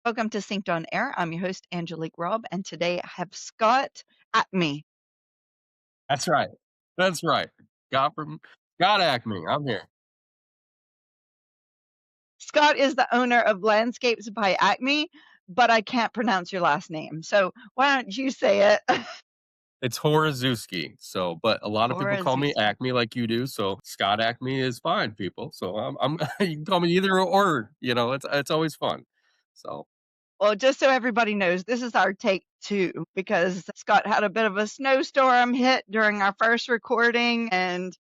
Welcome to Synced on Air. I'm your host, Angelique Robb, and today I have Scott Acme. That's right. That's right. God Acme. I'm here. Scott is the owner of Landscapes by Acme, but I can't pronounce your last name. So why don't you say it? It's Horoszewski. But a lot of people call me Horoszewski. Acme like you do. So Scott Acme is fine, people. So I'm you can call me either or. It's always fun. So Well, just so everybody knows, this is our take two because Scott had a bit of a snowstorm hit during our first recording and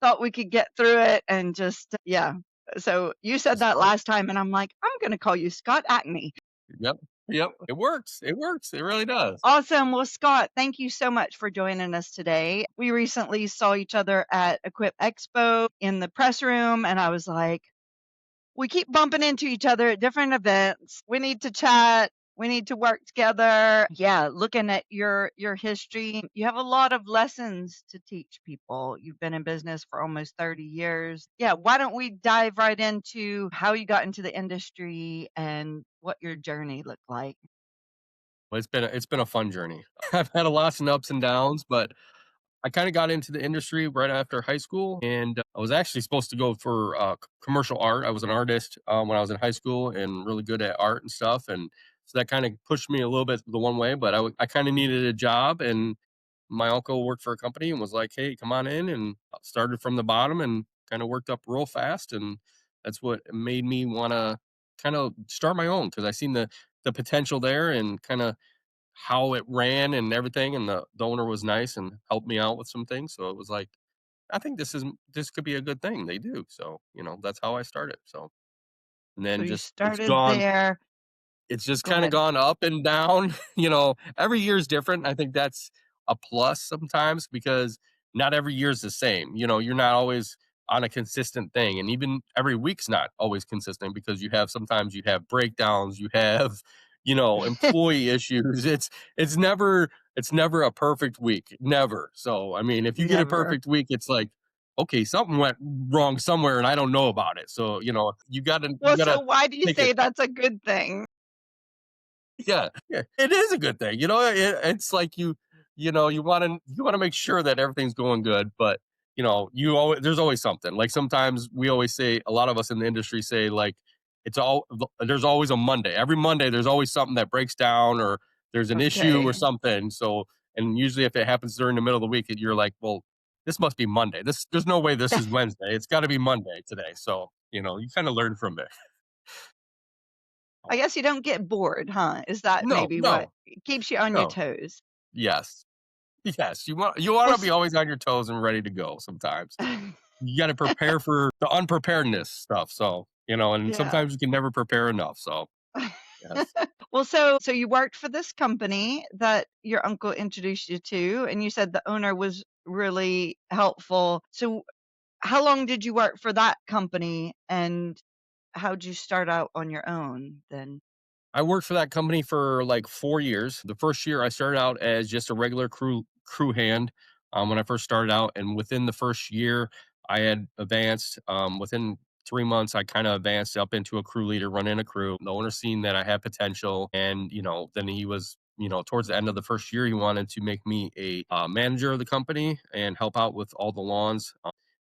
thought we could get through it and just, yeah. So you said that's that fine. last time, and I'm like, I'm going to call you Scott Acme. Yep. Yep. It works. It works. It really does. Awesome. Well, Scott, thank you so much for joining us today. We recently saw each other at Equip Expo in the press room, and I was like, we keep bumping into each other at different events. We need to chat. We need to work together. Yeah, looking at your history, you have a lot of lessons to teach people. You've been in business for almost 30 years. Yeah, why don't we dive right into how you got into the industry and what your journey looked like? Well, it's been a fun journey. I've had a lots and ups and downs, but I kind of got into the industry right after high school, and I was actually supposed to go for commercial art. I was an artist when I was in high school and really good at art and stuff. And so that kind of pushed me a little bit the one way, but I kind of needed a job. And my uncle worked for a company and was like, hey, come on in. And started from the bottom and kind of worked up real fast. And that's what made me want to kind of start my own because I seen the potential there and kind of how it ran and everything, and the owner was nice and helped me out with some things, so it was like, "I think this could be a good thing." They do, so, that's how I started, so and So then you just started there. it's just Go kinda ahead. gone up and down, every year is different. I think that's a plus sometimes because not every year is the same. You're not always on a consistent thing, and even every week's not always consistent because sometimes you have breakdowns, you have, employee issues. It's never a perfect week, never. So, I mean, if you get a Never. perfect week, it's like, okay, something went wrong somewhere and I don't know about it. So, you Well, gotta so why do you take it. say that's a good thing? Yeah, yeah, it is a good thing. It's like you wanna make sure that everything's going good, but there's always something. Like sometimes we always say, a lot of us in the industry say, like, there's always a Monday. Every Monday there's always something that breaks down or there's an issue or Okay. something. So, and usually if it happens during the middle of the week, you're like, well, this must be Monday. There's no way this is Wednesday. It's got to be Monday today. So, you kind of learn from it. I guess you don't get bored, huh? Is that No, maybe what no, keeps you on your no. toes? Yes. Yes, you wanna Was be always on your toes and ready to go sometimes. You gotta prepare for the unpreparedness stuff, so, and yeah. sometimes you can never prepare enough, so, yes. Well, so you worked for this company that your uncle introduced you to, and you said the owner was really helpful. So how long did you work for that company, and how'd you start out on your own then? I worked for that company for, like, 4 years. The first year, I started out as just a regular crew hand, when I first started out, and within the first year, I had advanced, within 3 months, I kinda advanced up into a crew leader, running a crew. The owner seen that I had potential, and, then he was towards the end of the first year, he wanted to make me a, manager of the company and help out with all the lawns.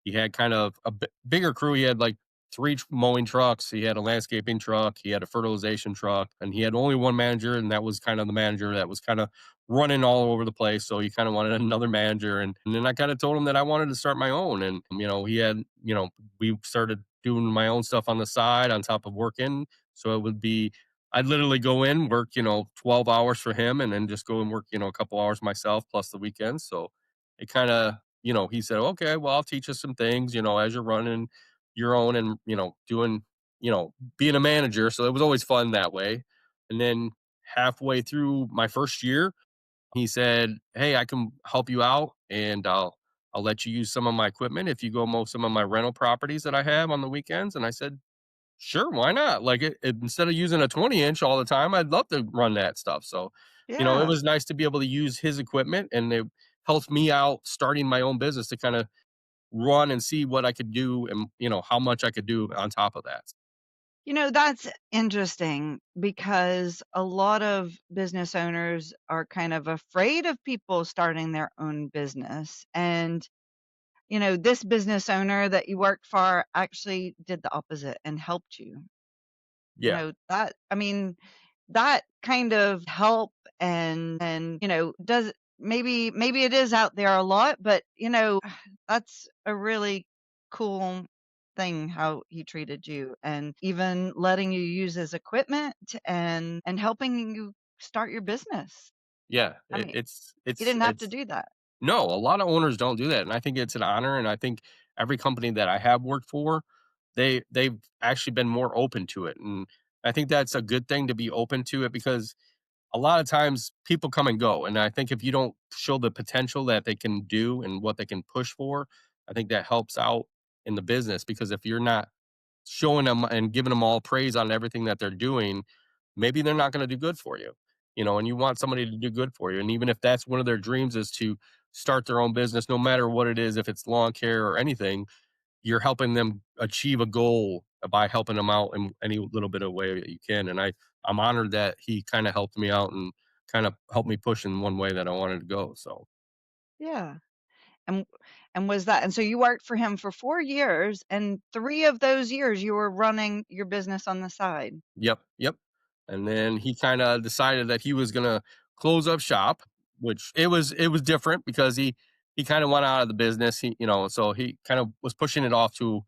He had kind of a bigger crew. He had, like, 3 mowing trucks, he had a landscaping truck, he had a fertilization truck, and he had only 1 manager, and that was kind of the manager that was kinda running all over the place, so he kinda wanted another manager, and then I kinda told him that I wanted to start my own, and, we started doing my own stuff on the side on top of working, so it would be I'd literally go in, work, 12 hours for him, and then just go and work, a couple hours myself plus the weekends, so it kinda he said, "Okay, well, I'll teach you some things, as you're running your own and, doing, being a manager." So it was always fun that way. And then halfway through my first year, he said, hey, I can help you out and I'll let you use some of my equipment if you go mow some of my rental properties that I have on the weekends. And I said, sure, why not? Like instead of using a 20-inch all the time, I'd love to run that stuff. So, it Yeah. was nice to be able to use his equipment, and it helped me out starting my own business to kind of run and see what I could do and, how much I could do on top of that. That's interesting because a lot of business owners are kind of afraid of people starting their own business. And, this business owner that you worked for actually did the opposite and helped you. Yeah, I mean, that kind of help and, does maybe it is out there a lot, but, that's a really cool thing how he treated you and even letting you use his equipment and helping you start your business. yeah, I mean, you it's didn't have to it's do that. no, a lot of owners don't do that, and I think it's an honor, and I think every company that I have worked for, they've actually been more open to it, and I think that's a good thing to be open to it because a lot of times people come and go, and I think if you don't show the potential that they can do and what they can push for, I think that helps out in the business because if you're not showing them and giving them all praise on everything that they're doing, maybe they're not going to do good for you. And you want somebody to do good for you. And even if that's one of their dreams is to start their own business, no matter what it is, if it's lawn care or anything, you're helping them achieve a goal by helping them out in any little bit of way that you can. And I'm honored that he kind of helped me out and kind of helped me push in one way that I wanted to go. So Yeah. And and was that and so you worked for him for 4 years, and 3 of those years you were running your business on the side. yep, yep. And then he kind of decided that he was gonna close up shop, which it was different because he kind of went out of the business. So he kind of was pushing it off to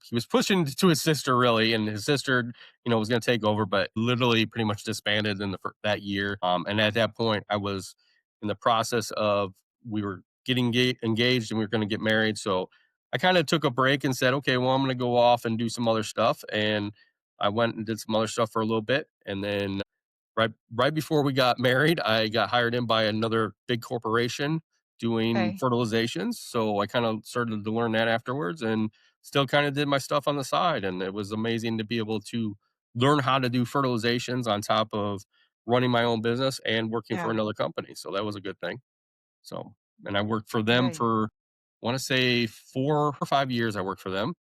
he was pushing to his sister really, and his sister, was going to take over, but literally pretty much disbanded in that year. And at that point, I was in the process of we were getting engaged and we were going to get married. So I kind of took a break and said, okay, well, I'm going to go off and do some other stuff. And I went and did some other stuff for a little bit, and then right before we got married, I got hired in by another big corporation doing Okay. fertilizations. So I kind of started to learn that afterwards and still kind of did my stuff on the side. And it was amazing to be able to learn how to do fertilizations on top of running my own business and working for Yeah. another company. So that was a good thing. So, and I worked for them Right. for, I want to say 4 or 5 years. I worked for them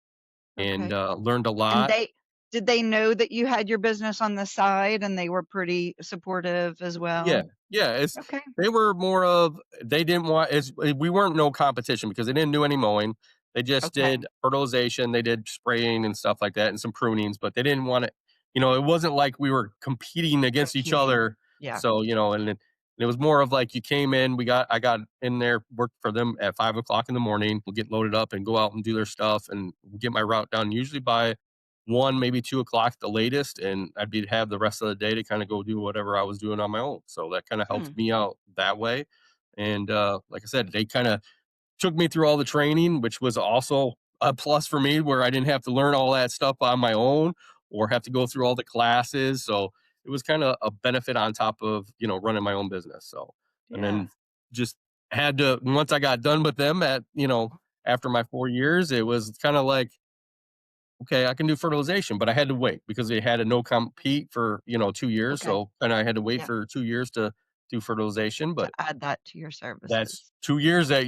and Okay. learned a And lot. they did they know that you had your business on the side and they were pretty supportive as Yeah, well? yeah, Okay. they were more of they didn't want we weren't no competition because they didn't do any mowing. They just Okay. did fertilization, they did spraying and stuff like that and some prunings, but they didn't want it wasn't like we were competing against each Competing. other. Yeah. So, it was more of like you came in, I got in there, worked for them at 5 o'clock in the morning. We'll get loaded up and go out and do their stuff and get my route done usually by 1, maybe 2 o'clock the latest, and I'd be have the rest of the day to kinda go do whatever I was doing on my own, so that kinda helped Hmm. me out that way, and, like I said, they kinda took me through all the training, which was also a plus for me where I didn't have to learn all that stuff on my own or have to go through all the classes, so it was kinda a benefit on top of, running my own business, so and Yeah. then just had to once I got done with them after my 4 years, it was kinda like, okay, I can do fertilization, but I had to wait because they had a no compete for, 2 years, Okay. so and I had to wait Yeah. for 2 years to do fertilization, To but add that to your that's services. 2 years that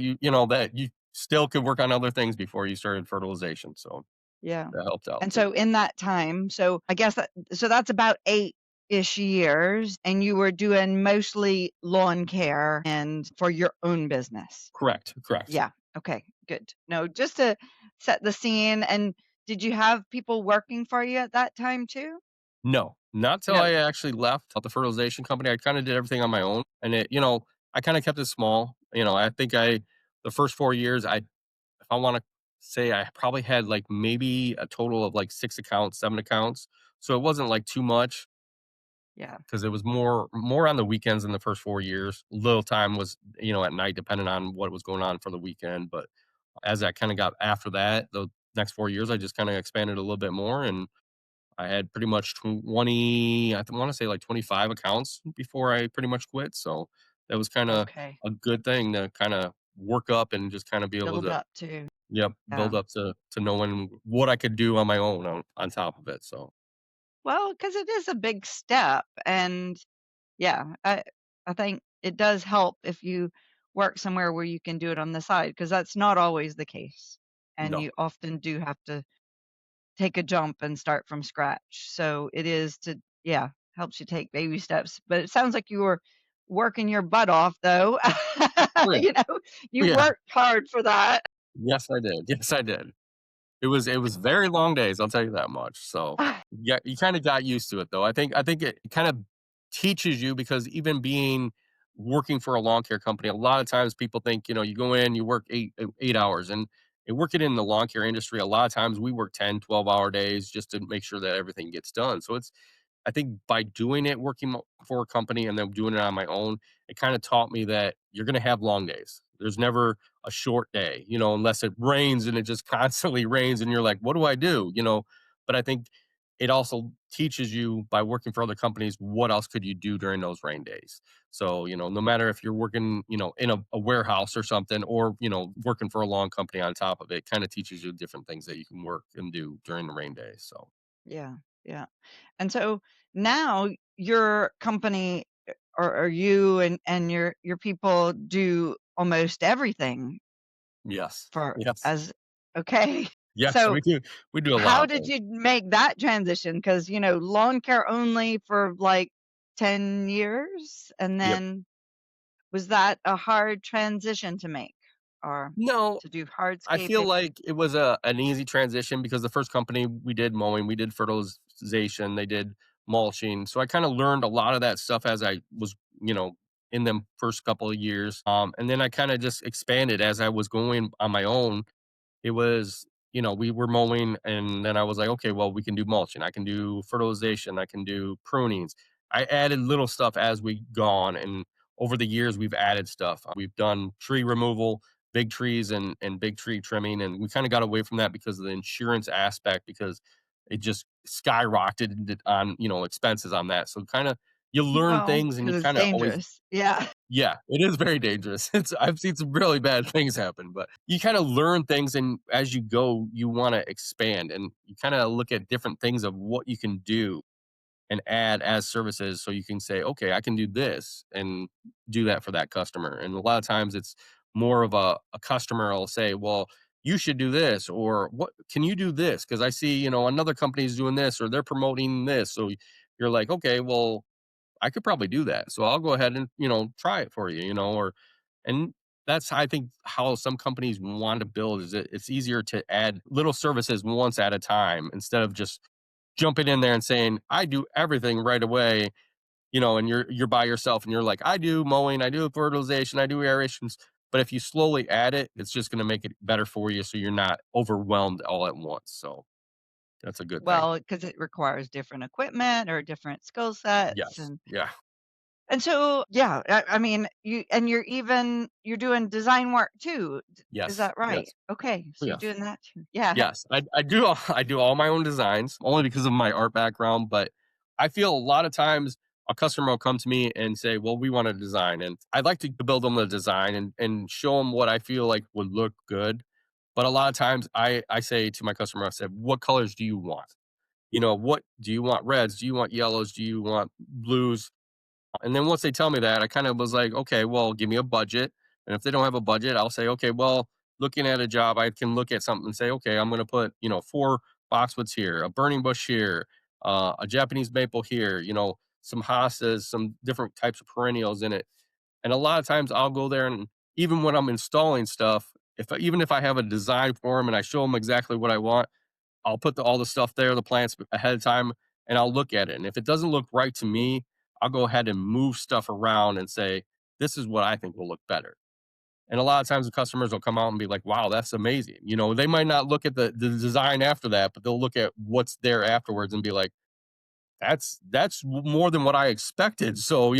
that you still could work on other things before you started fertilization, so Yeah. that helped out And too. so in that time, so I guess that's about 8-ish years, and you were doing mostly lawn care and for your own business. Correct, correct. Yeah. Okay, good. No, just to set the scene, and did you have people working for you at that time too? No, not till I No. actually left the fertilization company, I kinda did everything on my own, and I kinda kept it small, I think the first 4 years, if I wanna say I probably had, like, maybe a total of, like, 6 accounts, 7 accounts, so it wasn't, like, too much Yeah. because it was more on the weekends in the first 4 years. Little time was, at night depending on what was going on for the weekend, but as I kinda got after that, the next 4 years, I just kinda expanded a little bit more, and I had pretty much 20 I wanna say, like, 25 accounts before I pretty much quit, so that was kinda Okay. a good thing to kinda work up and just kinda be able Build to. up to. Yep, Yeah. build up to knowing what I could do on my own on top of it, so Well, because it is a big step, and yeah, I think it does help if you work somewhere where you can do it on the side, because that's not always the case, and no. you often do have to take a jump and start from scratch. So it is to, yeah, helps you take baby steps. But it sounds like you were working your butt off though. Oh, yeah. You know, you Yeah. worked hard for that. Yes, I did. Yes, I did. It was very long days, I'll tell you that much. So, yeah, you kinda got used to it, though. I think it kind of teaches you because even being working for a lawn care company, a lot of times people think, you go in, you work 8 hours, and working in the lawn care industry, a lot of times we work 10, 12-hour days just to make sure that everything gets done. So it's I think by doing it, working for a company and then doing it on my own, it kind of taught me that you're going to have long days. There's never a short day, unless it rains and it just constantly rains and you're like, what do I do? But I think it also teaches you by working for other companies, what else could you do during those rain days? So, no matter if you're working, in a warehouse or something, or, working for a lawn company on top of it, kind of teaches you different things that you can work and do during the rain days. So, Yeah, yeah. And so now your company or you and your people do almost everything yes, for yes. as okay. Yeah, So we do a lot how of did things. you make that transition? Because lawn care only for like 10 years, and Yep. then was that a hard transition to make or No, to do I feel hardscaping? like it was an easy transition because the first company we did mowing, we did fertilization, they did mulching. So I kind of learned a lot of that stuff as I was, in them first couple of years. And then I kind of just expanded as I was going on my own. It was, we were mowing and then I was like, okay, well, we can do mulching. I can do fertilization. I can do prunings. I added little stuff as we gone. And over the years, we've added stuff. We've done tree removal, big trees and big tree trimming. And we kind of got away from that because of the insurance aspect, because it just skyrocketed on, expenses on that. So kind of you learn Well, things and you because it's kind of always dangerous. Yeah. yeah, it is very dangerous. I've seen some really bad things happen, but you kinda learn things, and as you go, you wanna expand, and you kinda look at different things of what you can do and add as services so you can say, "Okay, I can do this," and do that for that customer, and a lot of times it's more of a customer will say, "Well, you should do this," or, "What can you do this? Because I see, another company's doing this, or they're promoting this." So you're like, "Okay, well, I could probably do that. So I'll go ahead and, try it for you, or and that's I think how some companies want to build is it's easier to add little services once at a time instead of just jumping in there and saying, I do everything right away, and you're by yourself and you're like, I do mowing, I do fertilization, I do aerations. But if you slowly add it, it's just gonna make it better for you so you're not overwhelmed all at once. So that's a good thing. Well, because it requires different equipment or different skill sets, Yes. Yeah. and so, yeah, I mean, you're doing design work too, is Yes. that right? Yes. Okay, so you're Yes. doing that too. Yeah. Yes, I do all I do all my own designs only because of my art background, but I feel a lot of times a customer will come to me and say, "Well, we want a design," and I'd like to build them the design and show them what I feel like would look good, but a lot of times I say to my customer, I said, "What colors do you want? What do you want, reds? Do you want yellows? Do you want blues?" And then once they tell me that, I kind of was like, okay, well, give me a budget. And if they don't have a budget, I'll say, okay, well, looking at a job, I can look at something and say, okay, I'm going to put, four boxwoods here, a burning bush here, a Japanese maple here, some hostas, some different types of perennials in it. And a lot of times I'll go there and even when I'm installing stuff, even if I have a design for them and I show them exactly what I want, I'll put all the stuff there, the plants ahead of time, and I'll look at it. And if it doesn't look right to me, I'll go ahead and move stuff around and say, this is what I think will look better. And a lot of times the customers will come out and be like, wow, that's amazing. They might not look at the design after that, but they'll look at what's there afterwards and be like, that's more than what I expected. So,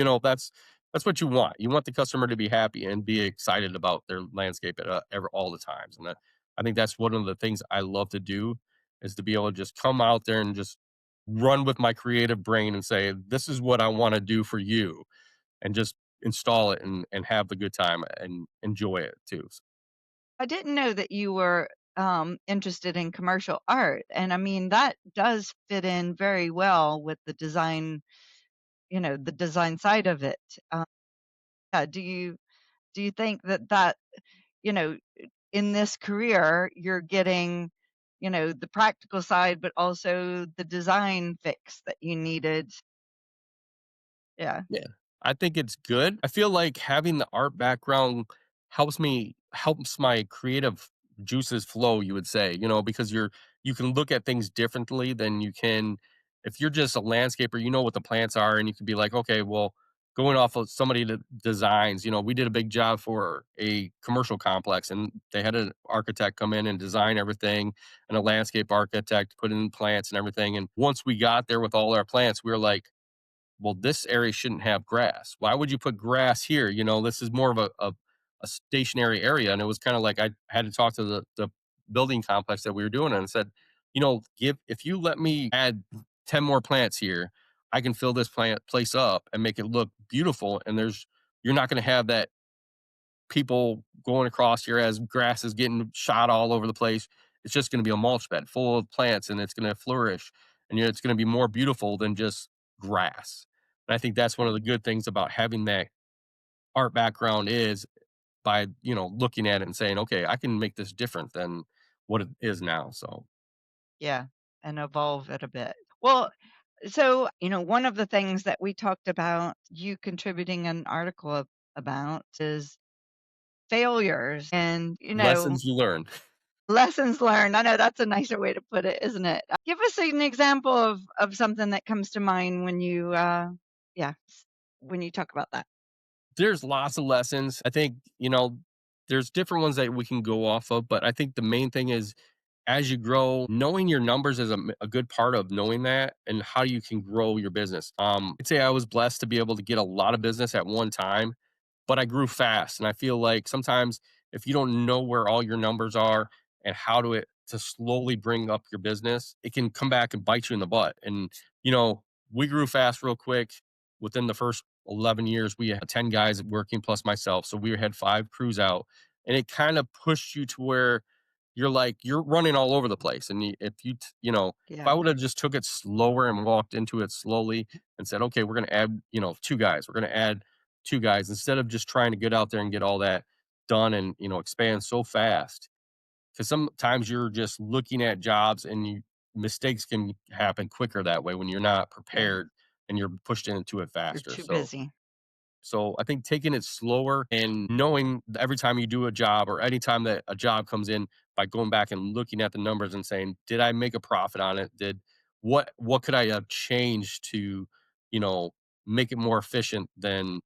that's what you want. You want the customer to be happy and be excited about their landscape at all the times. And I think that's one of the things I love to do is to be able to just come out there and just run with my creative brain and say, this is what I want to do for you, and just install it and have the good time and enjoy it too. I didn't know that you were, interested in commercial art, and I mean, that does fit in very well with the design side of it. Yeah, do you think that, you know, in this career, you're getting the practical side, but also the design fix that you needed. Yeah. Yeah, I think it's good. I feel like having the art background helps my creative juices flow, you would say, because you can look at things differently than you can if you're just a landscaper, you know what the plants are, and you can be like, okay, well, going off of somebody that designs, we did a big job for a commercial complex, and they had an architect come in and design everything, and a landscape architect put in plants and everything. And once we got there with all our plants, we were like, well, this area shouldn't have grass. Why would you put grass here? This is more of a stationary area. And it was kind of like I had to talk to the building complex that we were doing and said, give if you let me add 10 more plants here, I can fill this plant place up and make it look beautiful. And you're not going to have that people going across here as grass is getting shot all over the place. It's just going to be a mulch bed full of plants and it's going to flourish. And it's going to be more beautiful than just grass. And I think that's one of the good things about having that art background is by, looking at it and saying, okay, I can make this different than what it is now. So Yeah. And evolve it a bit. Well, so, one of the things that we talked about, you contributing an article about is failures and, lessons you learn. lessons learned. I know that's a nicer way to put it, isn't it? Give us an example of something that comes to mind when you, yeah, when you talk about that. There's lots of lessons. I think, there's different ones that we can go off of, but I think the main thing is as you grow, knowing your numbers is a good part of knowing that and how you can grow your business. I'd say I was blessed to be able to get a lot of business at one time, but I grew fast. And I feel like sometimes if you don't know where all your numbers are and how to slowly bring up your business, it can come back and bite you in the butt. And, we grew fast real quick. Within the first 11 years, we had 10 guys working plus myself. So we had 5 crews out. And it kind of pushed you to where you're like, you're running all over the place. And if I Yeah. would have just took it slower and walked into it slowly and said, okay, we're going to add, 2 guys, we're going to add 2 guys instead of just trying to get out there and get all that done and, expand so fast. Because sometimes you're just looking at jobs and mistakes can happen quicker that way when you're not Yeah. prepared and you're pushed into it You're faster. too So busy. I think taking it slower and knowing every time you do a job or anytime that a job comes in by going back and looking at the numbers and saying, did I make a profit on it? What could I have changed to, you know, make it more efficient than,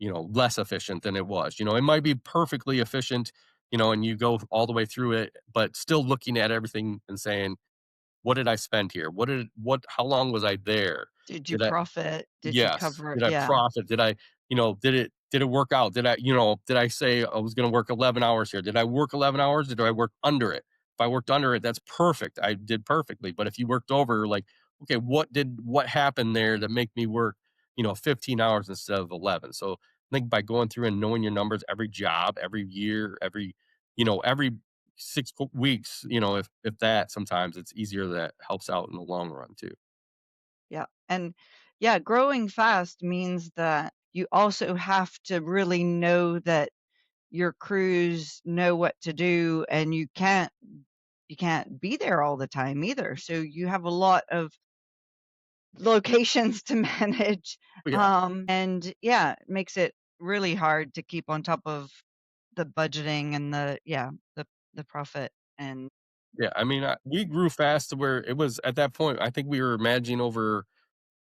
less efficient than it was? It might be perfectly efficient, and you go all the way through it, but still looking at everything and saying, what did I spend here? How long was I there? Did you Did I profit? Did you Yes. cover? Did I Yeah. profit? Did it work out? Did I say I was gonna work 11 hours here? Did I work 11 hours? Or did I work under it? If I worked under it, that's perfect. I did perfectly. But if you worked over, like, okay, what happened there to make me work, 15 hours instead of 11? So I think by going through and knowing your numbers every job, every year, every 6 weeks, if that sometimes it's easier that helps out in the long run too. Yeah. And yeah, growing fast means that you also have to really know that your crews know what to do, and you can't be there all the time either. So you have a lot of locations to manage. But yeah. And yeah, it makes it really hard to keep on top of the budgeting and the profit and Yeah, I mean, we grew fast to where it was at that point, I think we were managing over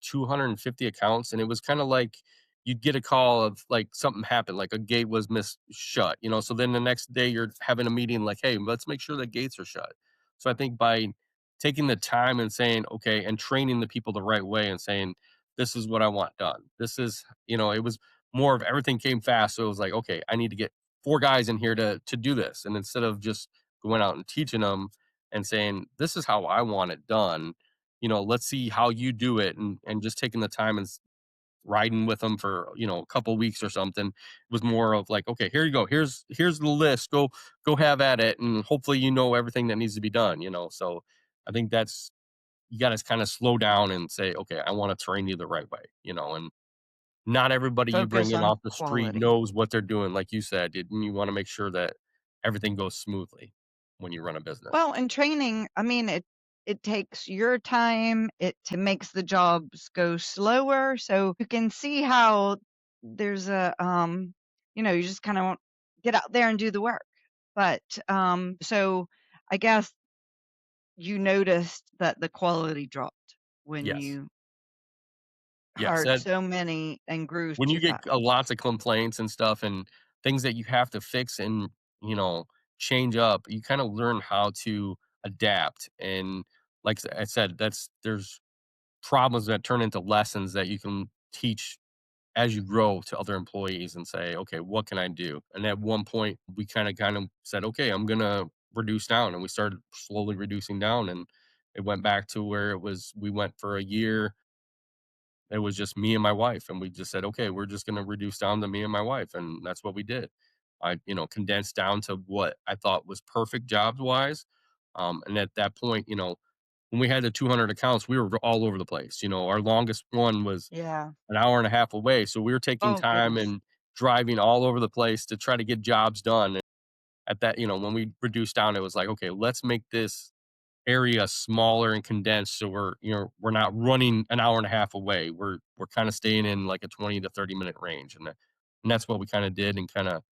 250 accounts, and it was kinda like you'd get a call of, like, something happened, like a gate was shut, so then the next day you're having a meeting like, "Hey, let's make sure the gates are shut." So I think by taking the time and saying, "Okay," and training the people the right way and saying, "This is what I want done." It was more of everything came fast, so it was like, "Okay, I need to get 4 guys in here to do this," and instead of just going out and teaching them and saying, "This is how I want it done," let's see how you do it, and just taking the time and riding with them for, a couple weeks or something. It was more of like, okay, here you go. Here's the list. Go have at it. And hopefully, everything that needs to be done. So I think you got to kind of slow down and say, okay, I want to train you the right way. And not everybody you bring focus in on off the street quality. knows what they're doing. Like you said, and you want to make sure that everything goes smoothly. when you run a business. Well, and training, I mean, it takes your time, makes the jobs go slower, so you can see how there's you just kind of get out there and do the work. But so I guess you noticed that the quality dropped when Yes. you Yes. hired so many and grew When so you get fast. lots of complaints and stuff and things that you have to fix and, you know, change up, you kind of learn how to adapt. And like I said, there's problems that turn into lessons that you can teach as you grow to other employees and say, okay, what can I do? And at one point, we kind of said, okay, I'm gonna reduce down, and we started slowly reducing down, and it went back to where it was. We went for a year. It was just me and my wife, and we just said, okay, we're just gonna reduce down to me and my wife, and that's what we did. I, condensed down to what I thought was perfect jobs wise. And at that point, when we had the 200 accounts, we were all over the place. Our longest one was Yeah. an hour and a half away, so we were taking Oh time goodness. and driving all over the place to try to get jobs done. And at that, when we reduced down, it was like, "Okay, let's make this area smaller and condensed so we're not running an hour and a half away. We're kinda staying in, like, a 20 to 30-minute range," and that's what we kinda did and kinda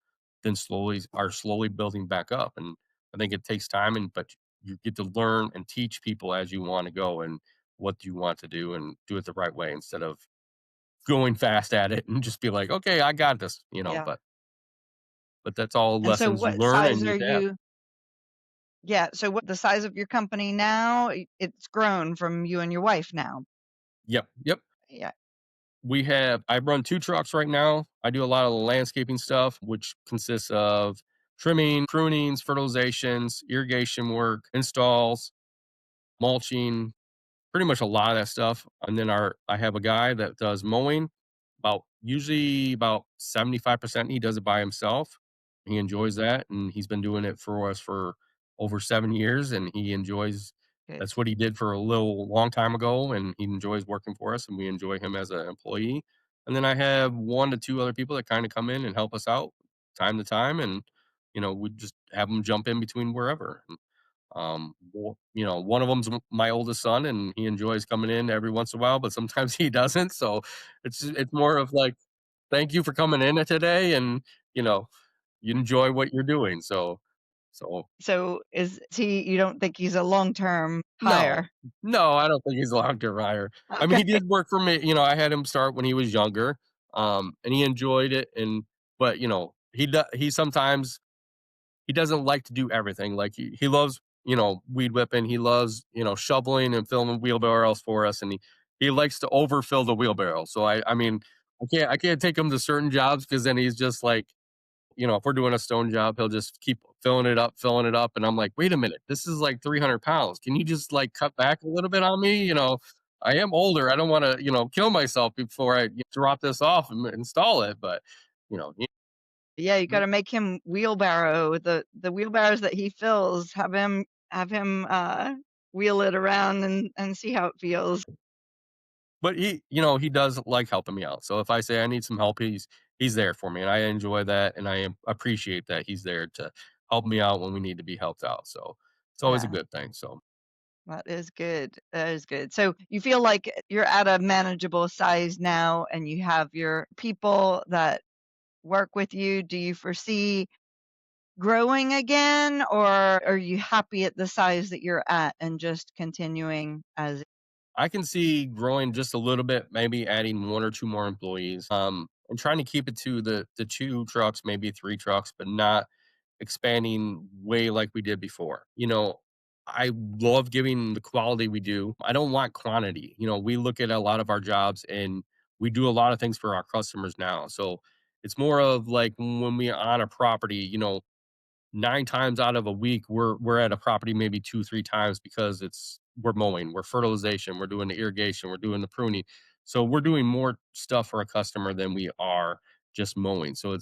then slowly building back up, and I think it takes time but you get to learn and teach people as you wanna go and what you want to do and do it the right way instead of going fast at it and just be like, "Okay, I got this," Yeah. but that's all And so lessons you what learn size and you are adapt. you Yeah, so what the size of your company now? It's grown from you and your wife now. Yep, yep. Yeah. I run 2 trucks right now. I do a lot of the landscaping stuff, which consists of trimming, prunings, fertilizations, irrigation work, installs, mulching, pretty much a lot of that stuff. And then I have a guy that does mowing, usually about 75% he does it by himself. He enjoys that, and he's been doing it for us for over 7 years, and he enjoys Good. that's what he did for a little long time ago, and he enjoys working for us, and we enjoy him as an employee. And then I have 1 to 2 other people that kinda come in and help us out time to time, and, we just have them jump in between wherever. One of them's my oldest son, and he enjoys coming in every once in a while, but sometimes he doesn't. So it's more of like, thank you for coming in today, and you know, you enjoy what you're doing. So So is he you don't think he's a long-term no, hire? no, I don't think he's a long-term hire. I mean, Okay. he did work for me. I had him start when he was younger, and he enjoyed it. But he sometimes he doesn't like to do everything. Like he loves, weed whipping. He loves, shoveling and filling wheelbarrows for us, and he likes to overfill the wheelbarrow. So I mean, I can't take him to certain jobs because then he's just like, if we're doing a stone job, he'll just keep filling it up, and I'm like, wait a minute, this is like 300 pounds. Can you just like cut back a little bit on me? I am older. I don't want to, kill myself before I drop this off and install it. But you know, Yeah, you gotta make him wheelbarrow the wheelbarrows that he fills, have him wheel it around and see how it feels. But he does like helping me out. So if I say I need some help, he's there for me, and I enjoy that, and appreciate that he's there to help me out when we need to be helped out. So it's always a Yeah, good thing. So that is good. That is good. So you feel like you're at a manageable size now and you have your people that work with you. Do you foresee growing again, or are you happy at the size that you're at and just continuing as I can see growing just a little bit, maybe adding 1 or 2 more employees. And trying to keep it to the 2 trucks, maybe 3 trucks, but not expanding way like we did before. I love giving the quality we do. I don't want quantity. We look at a lot of our jobs and we do a lot of things for our customers now. So it's more of like when we on a property, 9 times out of a week, we're at a property maybe 2, 3 times because we're mowing, we're fertilization, we're doing the irrigation, we're doing the pruning. So we're doing more stuff for a customer than we are just mowing. So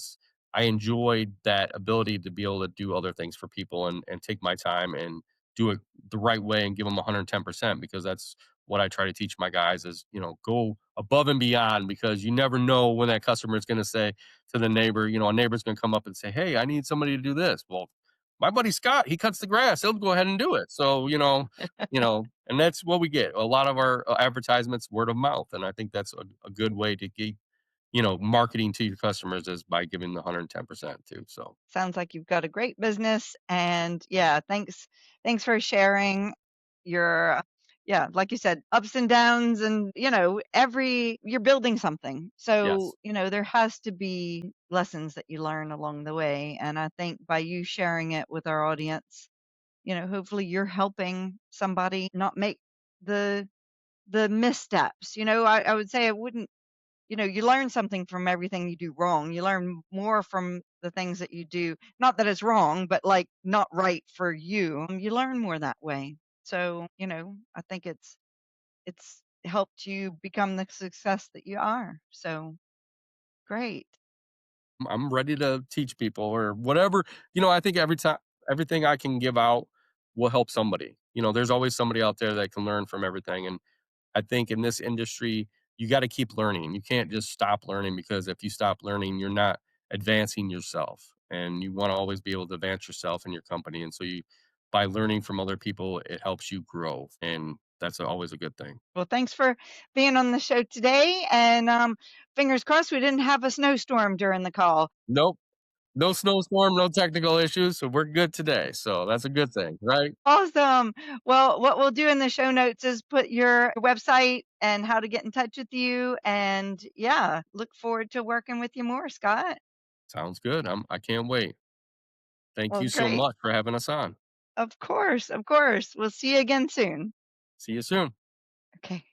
I enjoy that ability to be able to do other things for people and take my time and do it the right way and give them 110% because that's what I try to teach my guys is, go above and beyond because you never know when that customer is going to say, to the neighbor, a neighbor's gonna come up and say, "Hey, I need somebody to do this." Well, my buddy Scott, he cuts the grass. He'll go ahead and do it. So, and that's what we get. A lot of our advertisements, word of mouth. And I think that's a good way to keep, marketing to your customers is by giving the 110% too. So, Sounds like you've got a great business, and yeah, thanks for sharing your yeah, like you said, ups and downs, and every you're building something. So, yes. there has to be lessons that you learn along the way, and I think by you sharing it with our audience, hopefully you're helping somebody not make the missteps. I would say I wouldn't you learn something from everything you do wrong. You learn more from the things that you do. Not that it's wrong, but like not right for you. You learn more that way. So, I think it's helped you become the success that you are. So great. I'm ready to teach people or whatever. I think every time everything I can give out will help somebody. There's always somebody out there that can learn from everything. And I think in this industry, you got to keep learning. You can't just stop learning because if you stop learning, you're not advancing yourself. And you want to always be able to advance yourself and your company. And so by learning from other people, it helps you grow. And that's always a good thing. Well, thanks for being on the show today. And fingers crossed we didn't have a snowstorm during the call. Nope. No snowstorm, no technical issues. So we're good today. So that's a good thing, right? Awesome. Well, what we'll do in the show notes is put your website and how to get in touch with you. And yeah, look forward to working with you more, Scott. Sounds good. I can't wait. Thank Well, you so great. much for having us on. Of course. Of course. We'll see you again soon. See you soon. Okay.